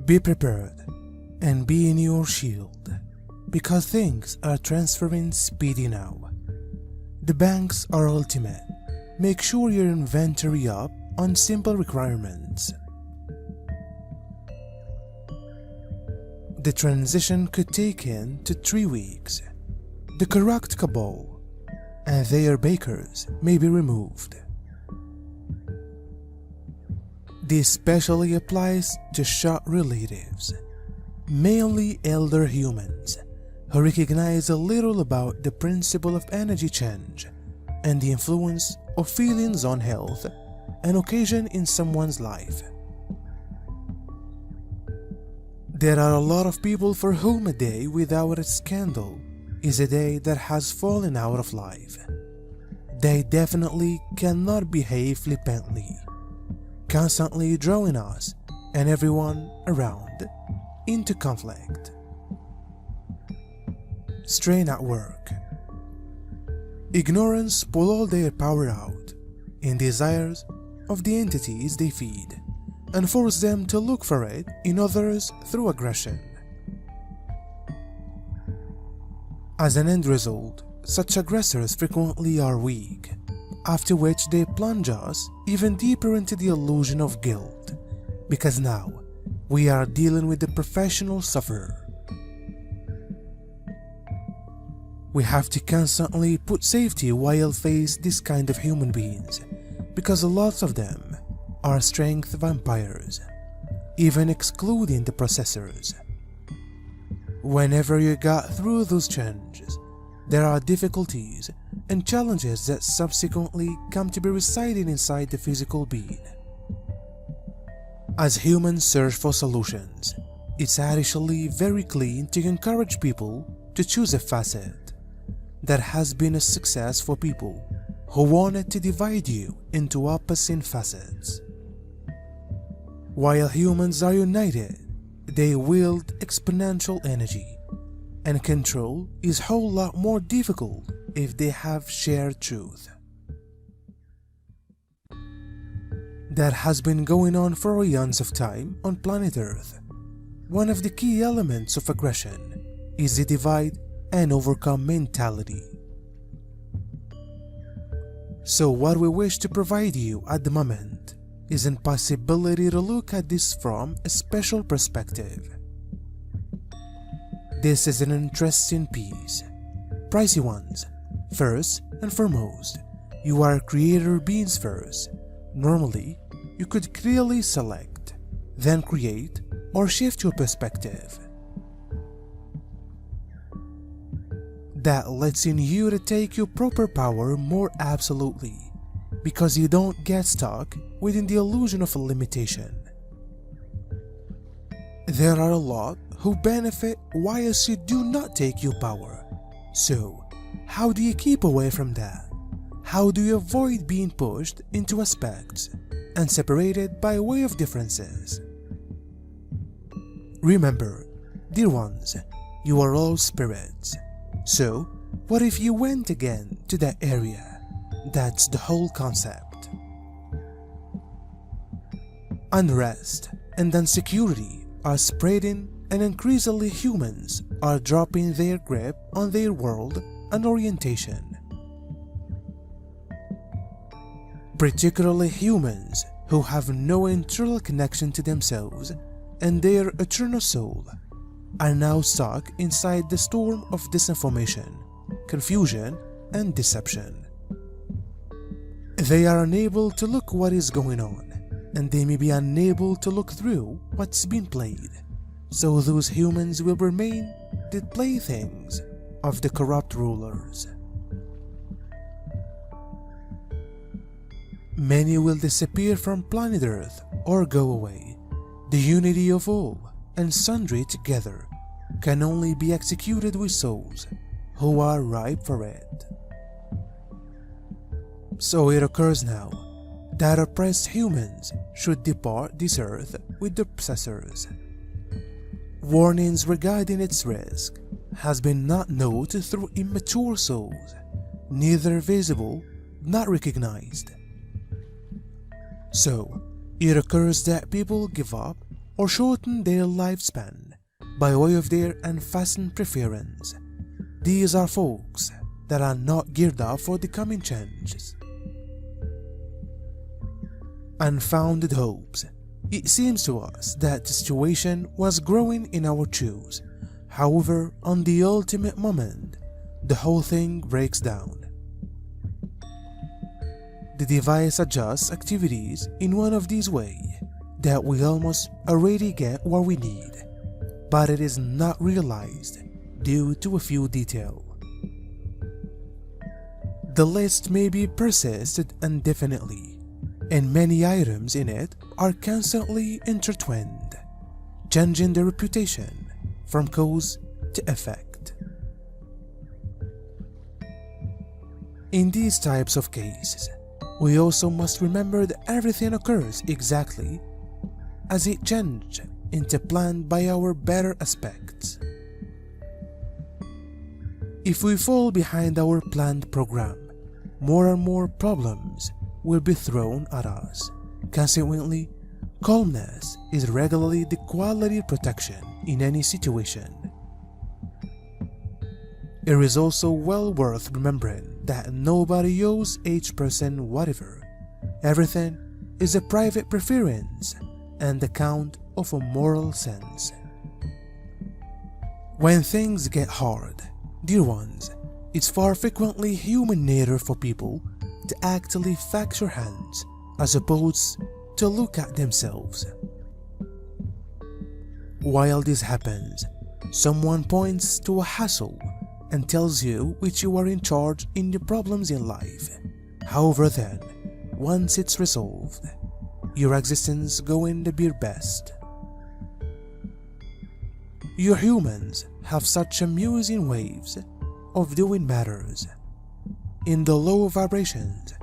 Be prepared and be in your shield, because things are transferring speedy now. The banks are ultimate. Make sure your inventory up on simple requirements. The transition could take in to 3 weeks. The corrupt cabal and their bakers may be removed. This especially applies to shot relatives, mainly elder humans, who recognize a little about the principle of energy change and the influence of feelings on health and occasion in someone's life. There are a lot of people for whom a day without a scandal is a day that has fallen out of life. They definitely cannot behave flippantly, constantly drawing us and everyone around into conflict. Strain at work. Ignorance pull all their power out in desires of the entities they feed and force them to look for it in others through aggression. As an end result, such aggressors frequently are weak, after which they plunge us even deeper into the illusion of guilt, because now we are dealing with the professional sufferer. We have to constantly put safety while face this kind of human beings, because lots of them are strength vampires, even excluding the processors. Whenever you got through those changes, there are difficulties and challenges that subsequently come to be residing inside the physical being. As humans search for solutions, it's actually very clean to encourage people to choose a facet that has been a success for people who wanted to divide you into opposite facets. While humans are united, they wield exponential energy, and control is a whole lot more difficult if they have shared truth. That has been going on for eons of time on planet Earth. One of the key elements of aggression is the divide and overcome mentality. So what we wish to provide you at the moment is an possibility to look at this from a special perspective. This is an interesting piece. Pricey ones. First and foremost, you are creator beings first. Normally, you could clearly select, then create or shift your perspective. That lets in you to take your proper power more absolutely, because you don't get stuck within the illusion of a limitation. There are a lot who benefit whilst you do not take your power. So, how do you keep away from that? How do you avoid being pushed into aspects and separated by way of differences? Remember, dear ones, you are all spirits. So, what if you went again to that area? That's the whole concept. Unrest and insecurity are spreading, and increasingly humans are dropping their grip on their world and orientation. Particularly humans who have no internal connection to themselves and their eternal soul are now stuck inside the storm of disinformation, confusion, and deception. They are unable to look what is going on, and they may be unable to look through what's been played, so those humans will remain the playthings of the corrupt rulers. Many will disappear from planet Earth or go away. The unity of all and sundry together can only be executed with souls who are ripe for it. So it occurs now that oppressed humans should depart this earth with their possessors. Warnings regarding its risk has been not noted through immature souls, neither visible, not recognized. So, it occurs that people give up or shorten their lifespan by way of their unfastened preference. These are folks that are not geared up for the coming changes. Unfounded hopes. It seems to us that the situation was growing in our shoes. However, on the ultimate moment, the whole thing breaks down. The device adjusts activities in one of these ways that we almost already get what we need, but it is not realized due to a few details. The list may be persisted indefinitely, and many items in it are constantly intertwined, changing their reputation from cause to effect. In these types of cases, we also must remember that everything occurs exactly as it changed into planned by our better aspects. If we fall behind our planned program, more and more problems will be thrown at us. Consequently, calmness is regularly the quality protection in any situation. It is also well worth remembering that nobody owes each person whatever. Everything is a private preference and account of a moral sense. When things get hard, dear ones, it's far frequently human nature for people to actually flex their hands as opposed to look at themselves. While this happens, someone points to a hassle and tells you which you are in charge in the problems in life. However then, once it's resolved, your existence going to be your best. You humans have such amusing ways of doing matters. In the low vibrations,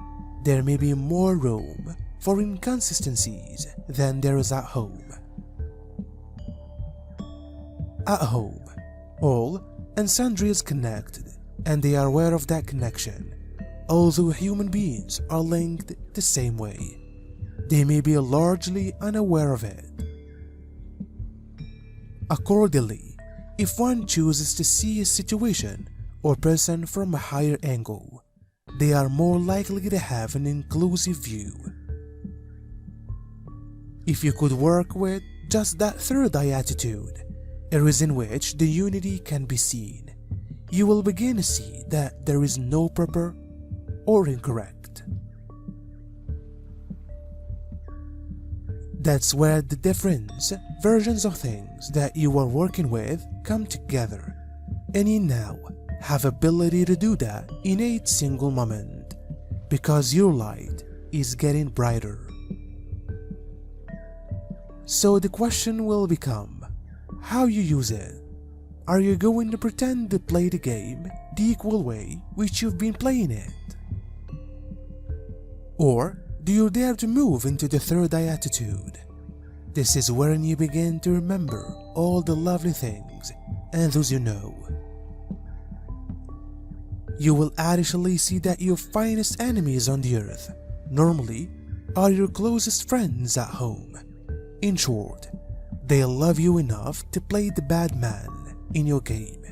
there may be more room for inconsistencies than there is at home. At home, all and sundry is connected, and they are aware of that connection. Although human beings are linked the same way, they may be largely unaware of it. Accordingly, if one chooses to see a situation or person from a higher angle, they are more likely to have an inclusive view. If you could work with just that third eye attitude, a reason which the unity can be seen, you will begin to see that there is no proper or incorrect. That's where the different versions of things that you are working with come together, and you now have ability to do that in a single moment, because your light is getting brighter. So the question will become, how you use it. Are you going to pretend to play the game the equal way which you've been playing it? Or do you dare to move into the third eye attitude? This is when you begin to remember all the lovely things and those you know. You will actually see that your finest enemies on the earth normally are your closest friends at home. In short, they love you enough to play the bad man in your game.